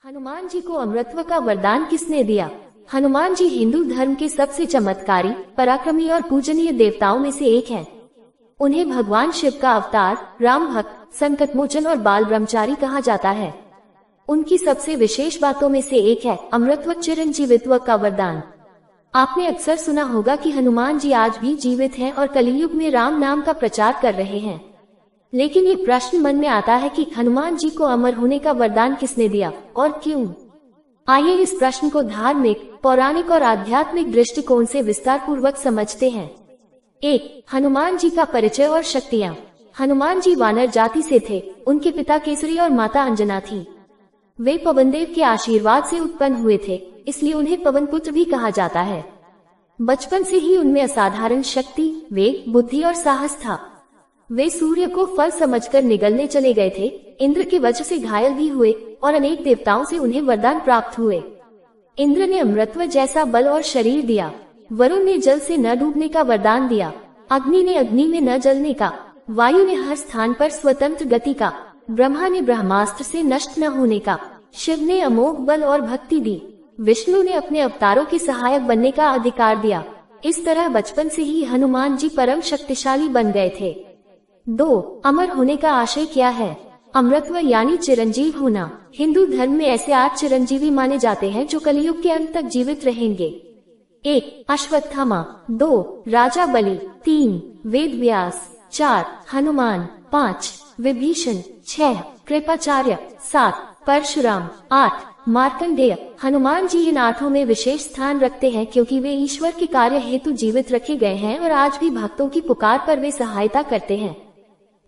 हनुमान जी को अमृतत्व का वरदान किसने दिया? हनुमान जी हिंदू धर्म के सबसे चमत्कारी, पराक्रमी और पूजनीय देवताओं में से एक हैं। उन्हें भगवान शिव का अवतार, राम भक्त, संकट मोचन और बाल ब्रह्मचारी कहा जाता है। उनकी सबसे विशेष बातों में से एक है अमृतत्व चिरंजीवित्व का वरदान। आपने अक्सर सुना होगा कि हनुमान जी आज भी जीवित हैं और कलियुग में राम नाम का प्रचार कर रहे हैं। लेकिन ये प्रश्न मन में आता है कि हनुमान जी को अमर होने का वरदान किसने दिया और क्यों? आइए इस प्रश्न को धार्मिक, पौराणिक और आध्यात्मिक दृष्टिकोण से विस्तार पूर्वक समझते हैं। 1. हनुमान जी का परिचय और शक्तियाँ। हनुमान जी वानर जाति से थे। उनके पिता केसरी और माता अंजना थी। वे पवनदेव के आशीर्वाद से उत्पन्न हुए थे, इसलिए उन्हें पवन पुत्र भी कहा जाता है। बचपन से ही उनमें असाधारण शक्ति, वेग, बुद्धि और साहस था। वे सूर्य को फल समझकर निगलने चले गए थे, इंद्र के वज्र से घायल भी हुए और अनेक देवताओं से उन्हें वरदान प्राप्त हुए। इंद्र ने अमृतत्व जैसा बल और शरीर दिया। वरुण ने जल से न डूबने का वरदान दिया। अग्नि ने अग्नि में न जलने का। वायु ने हर स्थान पर स्वतंत्र गति का। ब्रह्मा ने ब्रह्मास्त्र से नष्ट न होने का। शिव ने अमोघ बल और भक्ति दी। विष्णु ने अपने अवतारों के सहायक बनने का अधिकार दिया। इस तरह बचपन से ही हनुमान जी परम शक्तिशाली बन गए थे। 2. अमर होने का आशय क्या है? अमृतत्व यानी चिरंजीव होना। हिंदू धर्म में ऐसे 8 चिरंजीवी माने जाते हैं जो कलियुग के अंत तक जीवित रहेंगे। 1. अश्वत्थामा। 2. राजा बलि। 3. वेद व्यास। 4. हनुमान। 5. विभीषण। 6. कृपाचार्य। 7. परशुराम। 8. मार्कंडेय। हनुमान जी इन 8 में विशेष स्थान रखते हैं क्योंकि वे ईश्वर के कार्य हेतु जीवित रखे गए हैं और आज भी भक्तों की पुकार पर वे सहायता करते हैं।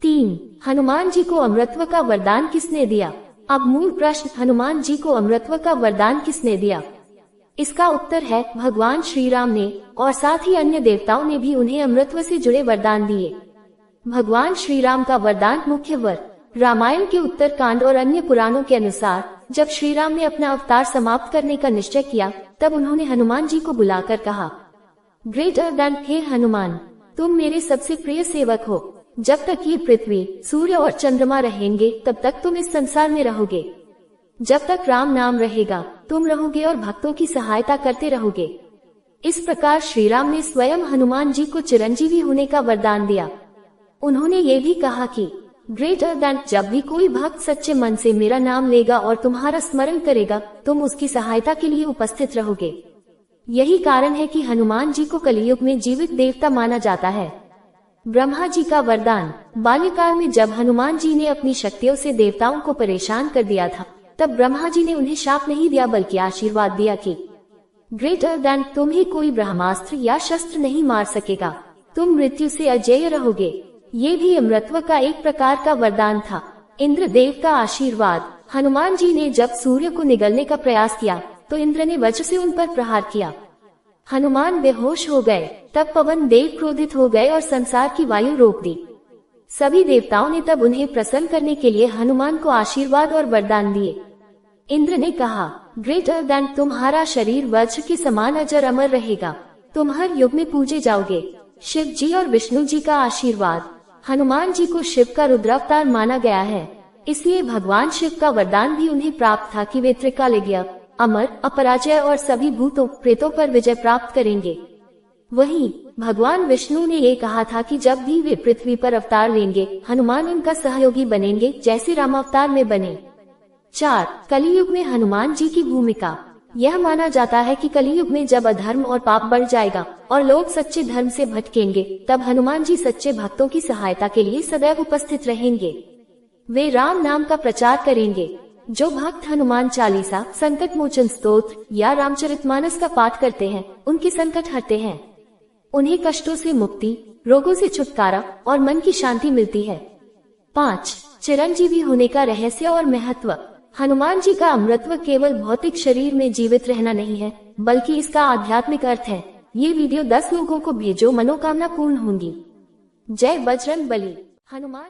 3. हनुमान जी को अमृतत्व का वरदान किसने दिया? अब मूल प्रश्न, हनुमान जी को अमृतत्व का वरदान किसने दिया? इसका उत्तर है भगवान श्री राम ने, और साथ ही अन्य देवताओं ने भी उन्हें अमृतत्व से जुड़े वरदान दिए। भगवान श्री राम का वरदान मुख्य वर। रामायण के उत्तरकांड और अन्य पुराणों के अनुसार जब श्री राम ने अपना अवतार समाप्त करने का निश्चय किया, तब उन्होंने हनुमान जी को बुलाकर कहा, ग्रेटर देन, हे हनुमान, तुम मेरे सबसे प्रिय सेवक हो। जब तक ये पृथ्वी, सूर्य और चंद्रमा रहेंगे तब तक तुम इस संसार में रहोगे। जब तक राम नाम रहेगा तुम रहोगे और भक्तों की सहायता करते रहोगे। इस प्रकार श्री राम ने स्वयं हनुमान जी को चिरंजीवी होने का वरदान दिया। उन्होंने ये भी कहा कि ग्रेटर देन, जब भी कोई भक्त सच्चे मन से मेरा नाम लेगा और तुम्हारा स्मरण करेगा, तुम उसकी सहायता के लिए उपस्थित रहोगे। यही कारण है कि हनुमान जी को कलियुग में जीवित देवता माना जाता है। ब्रह्मा जी का वरदान। बाल्यकाल में जब हनुमान जी ने अपनी शक्तियों से देवताओं को परेशान कर दिया था, तब ब्रह्मा जी ने उन्हें शाप नहीं दिया बल्कि आशीर्वाद दिया कि ग्रेटर देन, तुम्हें कोई ब्रह्मास्त्र या शस्त्र नहीं मार सकेगा, तुम मृत्यु से अजेय रहोगे। ये भी अमृतत्व का एक प्रकार का वरदान था। इंद्र देव का आशीर्वाद। हनुमान जी ने जब सूर्य को निगलने का प्रयास किया तो इंद्र ने वज्र से उन पर प्रहार किया। हनुमान बेहोश हो गए। तब पवन देव क्रोधित हो गए और संसार की वायु रोक दी। सभी देवताओं ने तब उन्हें प्रसन्न करने के लिए हनुमान को आशीर्वाद और वरदान दिए। इंद्र ने कहा, ग्रेटर देन, तुम्हारा शरीर वज्र के समान अजर अमर रहेगा, तुम हर युग में पूजे जाओगे। शिव जी और विष्णु जी का आशीर्वाद। हनुमान जी को शिव का रुद्रावतार माना गया है, इसलिए भगवान शिव का वरदान भी उन्हें प्राप्त था कि वे त्रिकालज्ञ, अमर, अपराजय और सभी भूतों प्रेतों पर विजय प्राप्त करेंगे। वहीं भगवान विष्णु ने ये कहा था कि जब भी वे पृथ्वी पर अवतार लेंगे, हनुमान उनका सहयोगी बनेंगे, जैसे राम अवतार में बने। 4. कलियुग में हनुमान जी की भूमिका। यह माना जाता है कि कलियुग में जब अधर्म और पाप बढ़ जाएगा और लोग सच्चे धर्म से भटकेंगे, तब हनुमान जी सच्चे भक्तों की सहायता के लिए सदैव उपस्थित रहेंगे। वे राम नाम का प्रचार करेंगे। जो भक्त हनुमान चालीसा, संकट मोचन स्तोत्र या रामचरितमानस का पाठ करते हैं, उनके संकट हटते हैं। उन्हें कष्टों से मुक्ति, रोगों से छुटकारा और मन की शांति मिलती है। 5. चिरंजीवी होने का रहस्य और महत्व। हनुमान जी का अमृतत्व केवल भौतिक शरीर में जीवित रहना नहीं है, बल्कि इसका आध्यात्मिक अर्थ है। ये वीडियो 10 लोगों को भेजो, मनोकामना पूर्ण होंगी। जय बजरंग बली। हनुमान